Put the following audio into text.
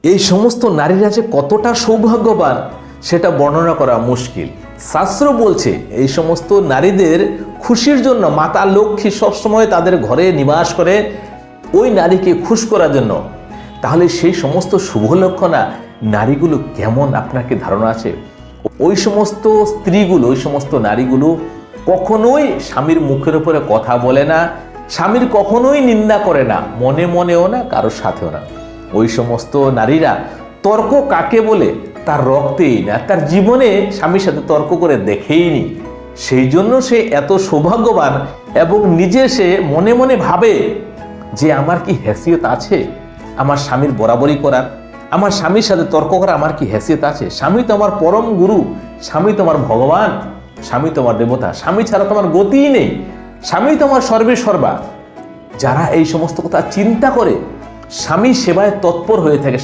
এই সমস্ত নারীরা যে কতটা সৌভাগ্যবান সেটা বর্ণনা করা মুশকিল। শাস্ত্র বলছে এই সমস্ত নারীদের খুশির জন্য মাতা লক্ষ্মী সবসময় তাদের ঘরে নিবাস করে ওই নারীকে খুশ করার জন্য। তাহলে সেই সমস্ত শুভ লক্ষণা নারীগুলো কেমন আপনার কি ধারণা আছে? ওই সমস্ত স্ত্রীগুলো, ওই সমস্ত নারীগুলো কখনোই স্বামীর মুখের উপরে কথা বলে না, স্বামীর কখনোই নিন্দা করে না, মনে মনেও না, কারোর সাথেও না। ওই সমস্ত নারীরা তর্ক কাকে বলে তার রক্তেই না, তার জীবনে স্বামীর সাথে তর্ক করে দেখেইনি। সেই জন্য সে এত সৌভাগ্যবান এবং নিজে সে মনে মনে ভাবে যে আমার কি হেসিয়ত আছে আমার স্বামীর বরাবরই করার, আমার স্বামীর সাথে তর্ক করা আমার কি হেসিয়ত আছে? স্বামী তো আমার পরম গুরু, স্বামী তো আমার ভগবান, স্বামী তো আমার দেবতা, স্বামী ছাড়া তো আমার গতিই নেই, স্বামী তো আমার সর্বে সর্বা। যারা এই সমস্ত কথা চিন্তা করে স্বামী সেবায় তৎপর হয়ে থাকে,